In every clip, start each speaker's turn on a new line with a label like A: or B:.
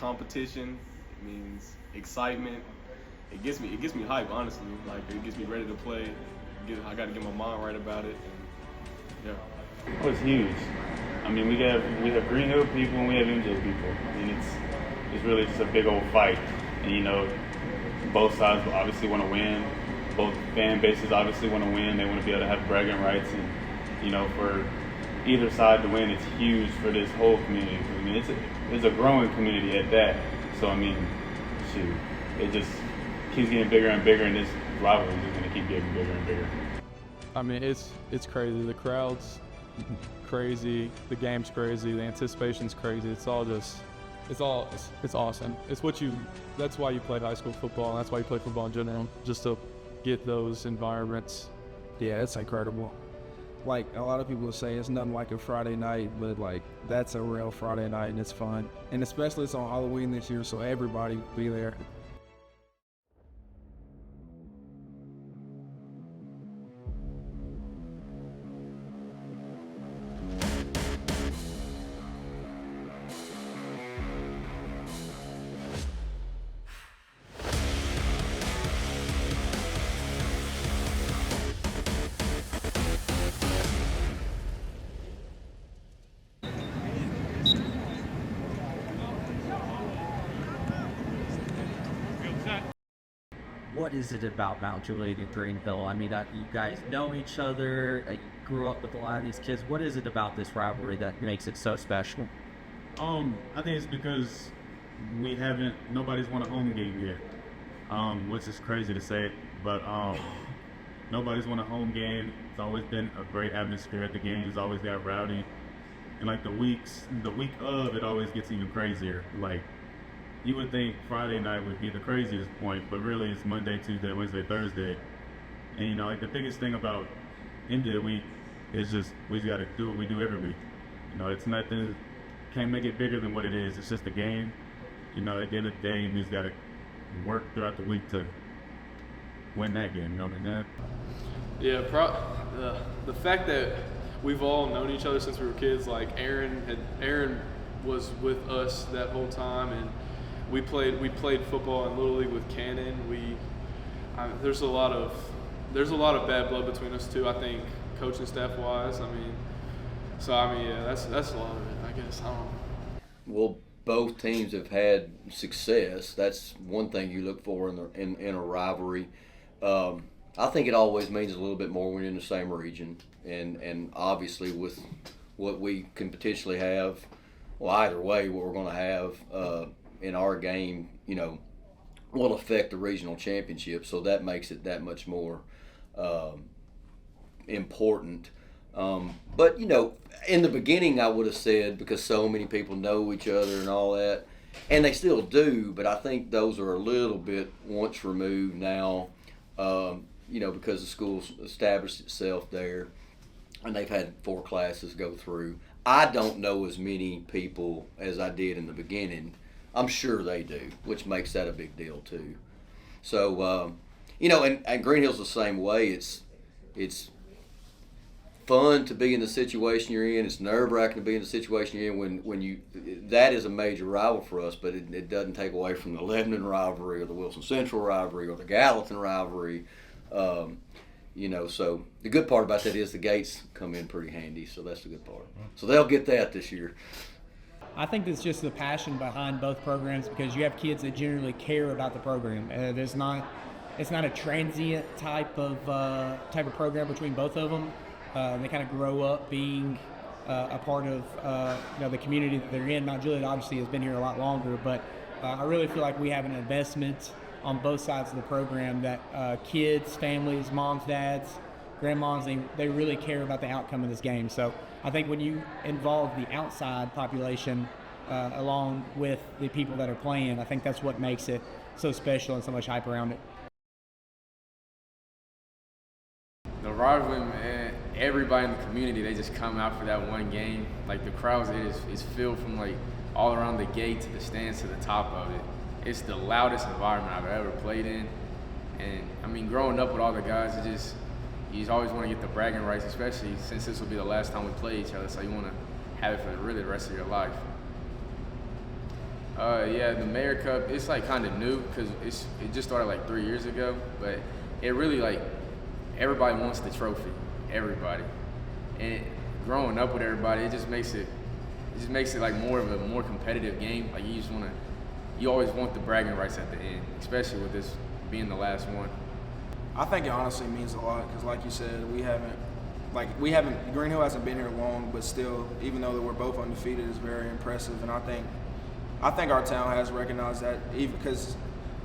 A: competition. It means excitement. It gets me hype, honestly. Like, it gets me ready to play. I got to get my mind right about it. And, yeah.
B: Oh, it's huge. I mean, we have Green Hill people and we have MJ people. I mean, it's really just a big old fight. And, you know, both sides obviously want to win. Both fan bases obviously want to win. They want to be able to have bragging rights. And, you know, for either side to win, it's huge for this whole community. I mean, it's a growing community at that. So, I mean, shoot, it just keeps getting bigger and bigger, and this rivalry is just going to keep getting bigger and bigger.
C: I mean, it's crazy. The crowd's crazy. The game's crazy. The anticipation's crazy. It's awesome. That's why you play high school football, and that's why you play football in general, just to get those environments.
D: Yeah, it's incredible. Like, a lot of people say it's nothing like a Friday night, but like, that's a real Friday night, and it's fun. And especially it's on Halloween this year, so everybody will be there.
E: What is it about Mount Juliet and Greenville? I mean, you guys know each other, you grew up with a lot of these kids. What is it about this rivalry that makes it so special?
F: I think it's because nobody's won a home game yet, which is crazy to say, but nobody's won a home game. It's always been a great atmosphere at the game. It's always got rowdy, and like the week of, it always gets even crazier. Like, you would think Friday night would be the craziest point, but really it's Monday, Tuesday, Wednesday, Thursday. And you know, like the biggest thing about end of the week is just we got to do what we do every week. You know, it's nothing, can't make it bigger than what it is. It's just a game. You know, at the end of the day, you just got to work throughout the week to win that game. You know what I mean?
C: Yeah, the fact that we've all known each other since we were kids. Like Aaron was with us that whole time, and we played football in Little League with Cannon. There's a lot of bad blood between us too. I think coaching staff wise. Yeah, that's a lot of it. I guess I don't know.
G: Well, both teams have had success. That's one thing you look for in a rivalry. I think it always means a little bit more when you're in the same region, and obviously with what we can potentially have, well, either way, what we're going to have in our game, you know, will affect the regional championship. So that makes it that much more important. But you know, in the beginning, I would have said, because so many people know each other and all that, and they still do, but I think those are a little bit once removed now. You know, because the school's established itself there, and they've had 4 classes go through. I don't know as many people as I did in the beginning. I'm sure they do, which makes that a big deal too. So, you know, and Green Hill's the same way. It's fun to be in the situation you're in. It's nerve-wracking to be in the situation you're in when you. That is a major rival for us, but it doesn't take away from the Lebanon rivalry or the Wilson Central rivalry or the Gallatin rivalry. You know, so the good part about that is the gates come in pretty handy, so that's the good part. So they'll get that this year.
H: I think it's just the passion behind both programs, because you have kids that generally care about the program. It's not a transient type of program between both of them. They kind of grow up being a part of the community that they're in. Mount Juliet obviously has been here a lot longer, but I really feel like we have an investment on both sides of the program that kids, families, moms, dads, grandmas, they really care about the outcome of this game. So I think when you involve the outside population along with the people that are playing, I think that's what makes it so special and so much hype around it.
I: The rivalry, man, everybody in the community, they just come out for that one game. Like, the crowds, is filled from like all around the gate to the stands to the top of it. It's the loudest environment I've ever played in. And I mean, growing up with all the guys, you just always want to get the bragging rights, especially since this will be the last time we play each other. So you want to have it for really the rest of your life. Yeah, the Mayor Cup, it's like kind of new because it just started like 3 years ago, but it really like everybody wants the trophy, everybody, and growing up with everybody, it just makes it like more of a more competitive game. Like you always want the bragging rights at the end, especially with this being the last one.
J: I think it honestly means a lot because, like you said, Green Hill hasn't been here long, but still, even though that we're both undefeated, is very impressive. And I think our town has recognized that, even because,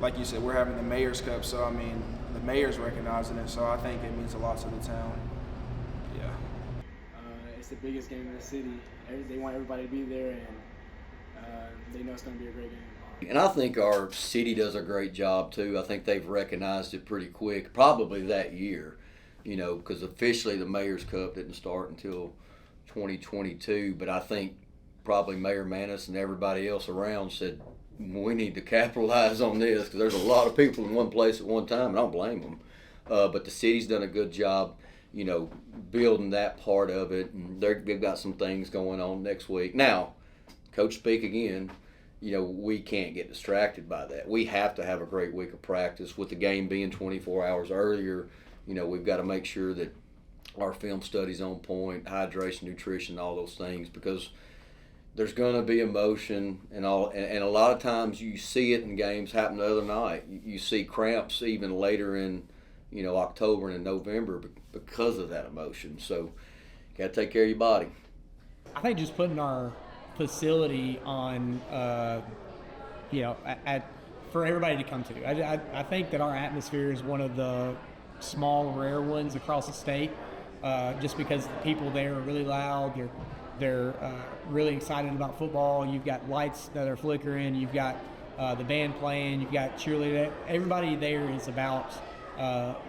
J: like you said, we're having the Mayor's Cup. So I mean, the mayor's recognizing it. So I think it means a lot to the town. Yeah.
K: It's the biggest game in the city. They want everybody to be there, and they know it's going to be a great game.
G: And I think our city does a great job too. I think they've recognized it pretty quick, probably that year, because officially the Mayor's Cup didn't start until 2022. But I think probably Mayor Manis and everybody else around said, we need to capitalize on this because there's a lot of people in one place at one time, and I don't blame them. But the city's done a good job, building that part of it, and they've got some things going on next week. Now, Coach speak again. We can't get distracted by that. We have to have a great week of practice. With the game being 24 hours earlier, we've got to make sure that our film study's on point, hydration, nutrition, all those things, because there's going to be emotion and all. And a lot of times you see it in games happen the other night. You see cramps even later in, October and in November because of that emotion. So you got to take care of your body.
H: I think just putting our facility on, for everybody to come to. I think that our atmosphere is one of the small, rare ones across the state, just because the people there are really loud. They're really excited about football. You've got lights that are flickering. You've got the band playing. You've got cheerleading. Everybody there is about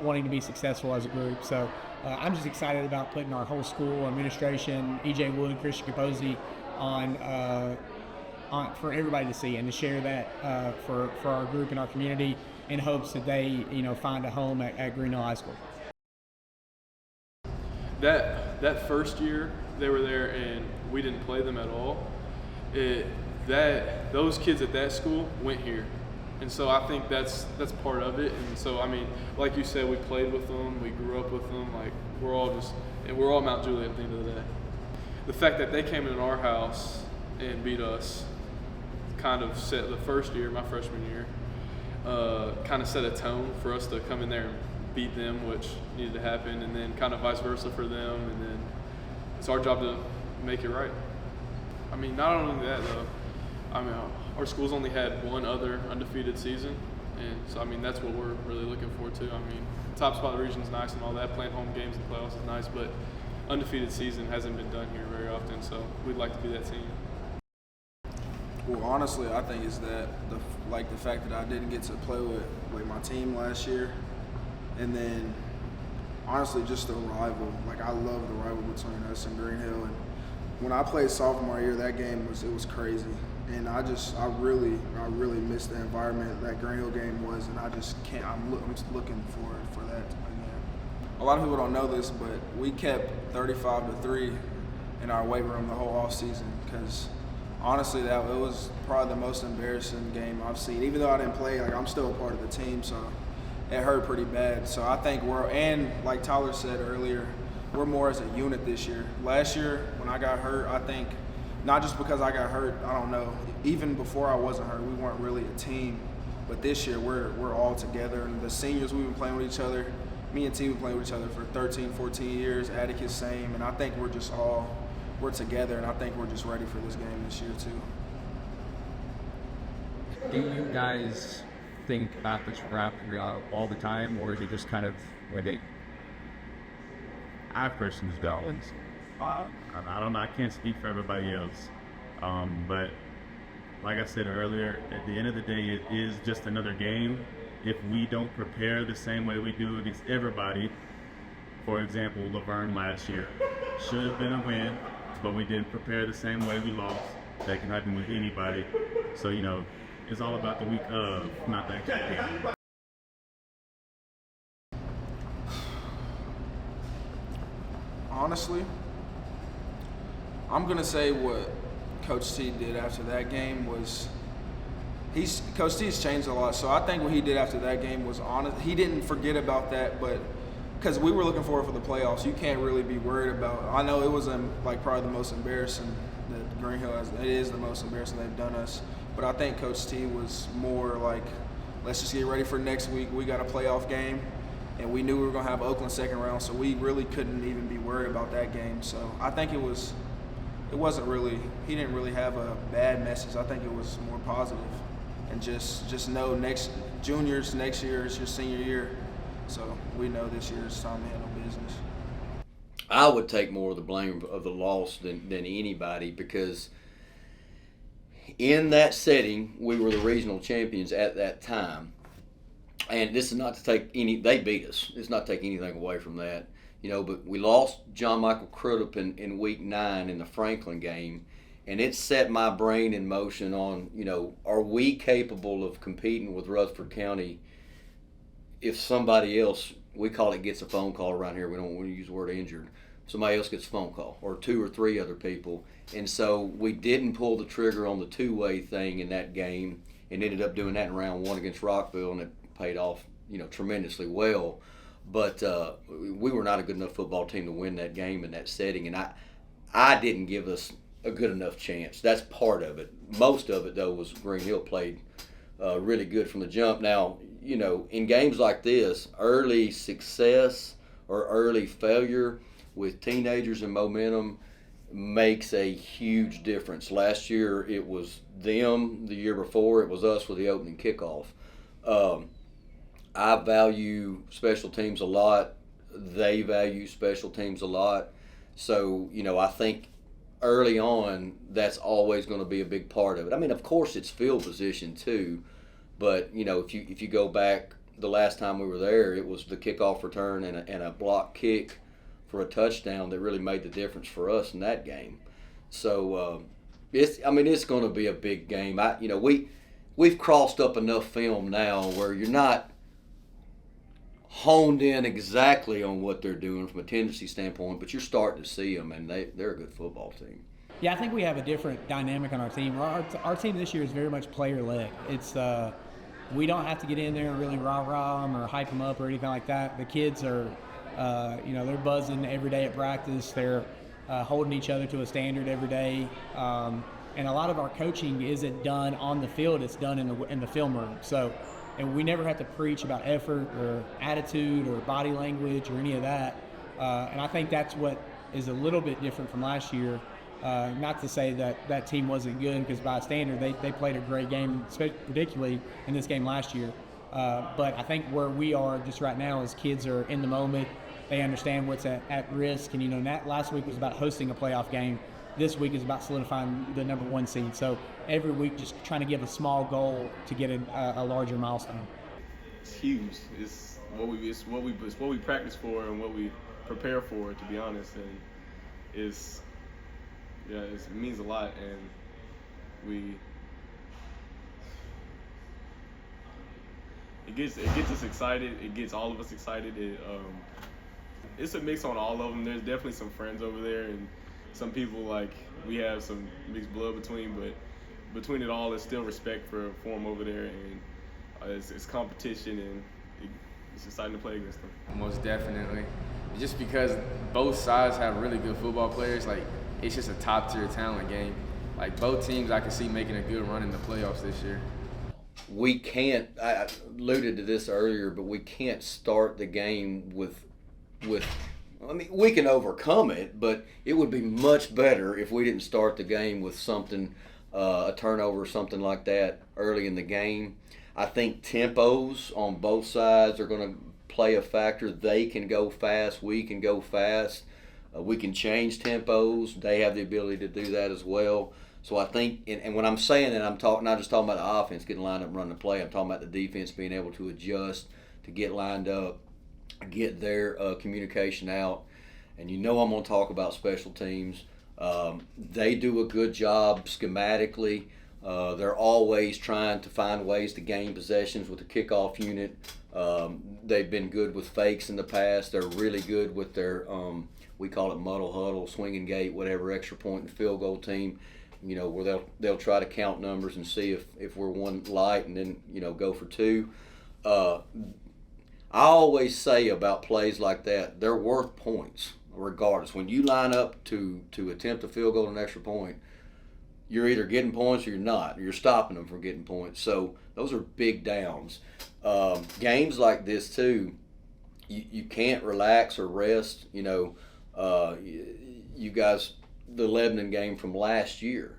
H: wanting to be successful as a group. So I'm just excited about putting our whole school, administration, EJ Wood, Christian Capozzi, on for everybody to see and to share that for our group and our community in hopes that they find a home at Green Hill High School.
C: That first year they were there and we didn't play them at all. Those kids at that school went here, and so I think that's part of it. And so I mean, like you said, we played with them, we grew up with them. Like we're all Mount Juliet at the end of the day. The fact that they came in our house and beat us kind of set the first year, my freshman year, kind of set a tone for us to come in there and beat them, which needed to happen, and then kind of vice versa for them, and then it's our job to make it right. I mean, not only that though, I mean, our school's only had one other undefeated season, and so I mean, that's what we're really looking forward to. I mean, top spot of the region's nice and all that, playing home games and playoffs is nice, but undefeated season hasn't been done here very often, so we'd like to be that team.
J: Well, honestly, I think it's that the fact that I didn't get to play with my team last year, and then honestly just the rival. Like I love the rival between us and Green Hill, and when I played sophomore year, that game was crazy, and I really miss the environment that Green Hill game was, and I just can't. I'm just looking for that again. A lot of people don't know this, but we kept 35-3 in our weight room the whole off season because honestly, it was probably the most embarrassing game I've seen. Even though I didn't play, I'm still a part of the team, so it hurt pretty bad. So I think and like Tyler said earlier, we're more as a unit this year. Last year, when I got hurt, I think, not just because I got hurt, I don't know, even before I wasn't hurt, we weren't really a team. But this year, we're all together. And the seniors, we've been playing with each other. Me and T, we've been playing with each other for 13, 14 years. Atticus, same. And I think we're together, and I think we're just ready for this game this year, too.
E: Do you guys think about this rivalry all the time, or is it just kind of when they?
F: I personally don't. I don't know. I can't speak for everybody else. But like I said earlier, at the end of the day, it is just another game. If we don't prepare the same way we do against everybody, for example, Laverne last year, should have been a win, but we didn't prepare the same way, we lost. That can happen with anybody. So, it's all about the week of, not that game.
J: Honestly, I'm going to say what Coach T did after that game was Coach T's changed a lot. So I think what he did after that game was honest. He didn't forget about that, but because we were looking forward for the playoffs, you can't really be worried about. I know it was like probably the most embarrassing that Green Hill has. It is the most embarrassing they've done us. But I think Coach T was more like, let's just get ready for next week. We got a playoff game, and we knew we were going to have Oakland second round, so we really couldn't even be worried about that game. So I think it wasn't really, he didn't really have a bad message. I think it was more positive. And just know juniors, next year is your senior year. So we know this year is time to handle business.
G: I would take more of the blame of the loss than anybody, because in that setting, we were the regional champions at that time. And this is not to take they beat us. It's not taking anything away from that. But we lost John Michael Crudup in week 9 in the Franklin game. And it set my brain in motion on, are we capable of competing with Rutherford County if somebody else, we call it gets a phone call around here, we don't want to use the word injured, somebody else gets a phone call, or 2 or 3 other people. And so we didn't pull the trigger on the two-way thing in that game and ended up doing that in round 1 against Rockville, and it paid off, tremendously well. But we were not a good enough football team to win that game in that setting, and I didn't give us a good enough chance. That's part of it. Most of it, though, was Green Hill played really good from the jump. Now, in games like this, early success or early failure with teenagers and momentum makes a huge difference. Last year, it was them. The year before, it was us with the opening kickoff. I value special teams a lot. They value special teams a lot. So, I think early on, that's always going to be a big part of it. I mean, of course, it's field position too, but if you go back the last time we were there, it was the kickoff return and a block kick for a touchdown that really made the difference for us in that game. So it's going to be a big game. We've crossed up enough film now where you're not honed in exactly on what they're doing from a tendency standpoint, but you're starting to see them, and they're a good football team.
H: Yeah, I think we have a different dynamic on our team. Our team this year is very much player-led. It's we don't have to get in there and really rah-rah them or hype them up or anything like that. The kids are, they're buzzing every day at practice. They're holding each other to a standard every day. And a lot of our coaching isn't done on the field. It's done in the film room. So, and we never have to preach about effort or attitude or body language or any of that. And I think that's what is a little bit different from last year. Not to say that team wasn't good, because by standard they played a great game, particularly in this game last year. But I think where we are just right now is kids are in the moment. They understand what's at risk. And, last week was about hosting a playoff game. This week is about solidifying the number 1 seed. So every week just trying to give a small goal to get a larger milestone.
A: It's huge. It's what we practice for and what we prepare for, to be honest. And it means a lot. And it gets us excited. It gets all of us excited. It's a mix on all of them. There's definitely some friends over there, and some people we have some mixed blood between, but between it all, there's still respect for them over there, and it's competition, and it's exciting to play against them.
I: Most definitely. Just because both sides have really good football players, it's just a top-tier talent game. Both teams I can see making a good run in the playoffs this year.
G: We can't, I alluded to this earlier, but we can't start the game with we can overcome it, but it would be much better if we didn't start the game with something, a turnover or something like that early in the game. I think tempos on both sides are going to play a factor. They can go fast. We can go fast. We can change tempos. They have the ability to do that as well. So I think, and when I'm saying that, I'm not just talking about the offense getting lined up and running the play. I'm talking about the defense being able to adjust, to get lined up, get their communication out. And I'm going to talk about special teams. They do a good job schematically. They're always trying to find ways to gain possessions with the kickoff unit. They've been good with fakes in the past. They're really good with their, we call it muddle huddle, swinging gate, whatever, extra point and field goal team. where they'll try to count numbers and see if we're one light, and then go for two. I always say about plays like that, they're worth points regardless. When you line up to attempt a field goal and an extra point, you're either getting points or you're not. You're stopping them from getting points. So those are big downs. Games like this too, you can't relax or rest. You guys, the Lebanon game from last year,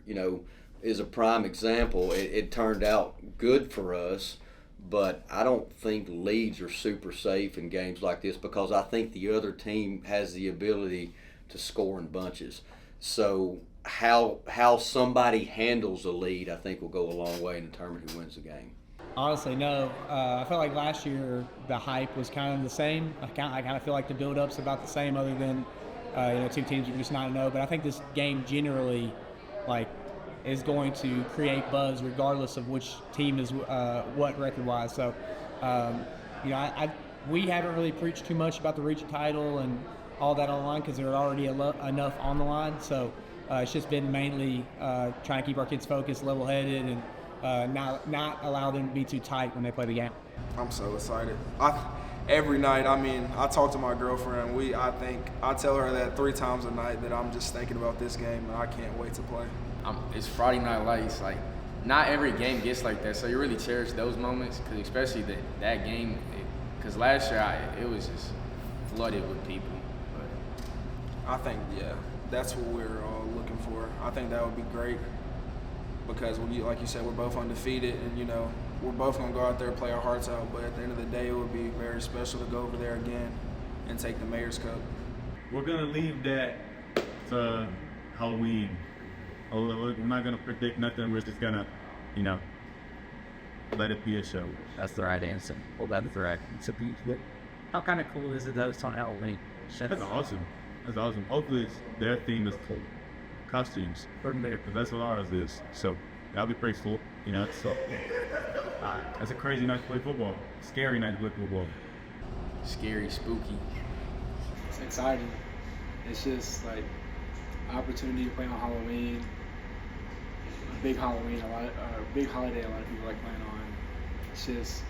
G: is a prime example. It turned out good for us, but I don't think leads are super safe in games like this because I think the other team has the ability to score in bunches. So how somebody handles a lead, I think, will go a long way in determining who wins the game.
H: Honestly, no. I felt like last year the hype was kind of the same. I kind of feel like the build-up's about the same, other than two teams are just 9-0. But I think this game generally, is going to create buzz regardless of which team is what record-wise. So, we haven't really preached too much about the region title and all that on the line because there are already enough on the line. So it's just been mainly trying to keep our kids focused, level-headed, and not allow them to be too tight when they play the game.
J: I'm so excited. Every night, I talk to my girlfriend. I tell her that 3 times a night that I'm just thinking about this game and I can't wait to play.
I: It's Friday Night Lights. Not every game gets like that, so you really cherish those moments, because especially that game, because last year it was just flooded with people. But
J: I think, that's what we're all looking for. I think that would be great because, like you said, we're both undefeated, and we're both going to go out there and play our hearts out. But at the end of the day, it would be very special to go over there again and take the Mayor's Cup.
F: We're going to leave that to Halloween. We're not going to predict nothing. We're just going to, let it be a show.
E: That's the right answer. Well, that's the right answer. How kind of cool is it that it's on Halloween?
F: That's awesome. That's awesome. Hopefully their theme is cool. Costumes. Because that's what ours is. So that'll be pretty cool. That's a crazy night to play football. Scary night to play football.
I: Scary, spooky.
K: It's exciting. It's just opportunity to play on Halloween. A big Halloween, big holiday. A lot of people like playing on. It's just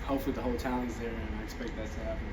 K: hopefully the whole town's there, and I expect that to happen.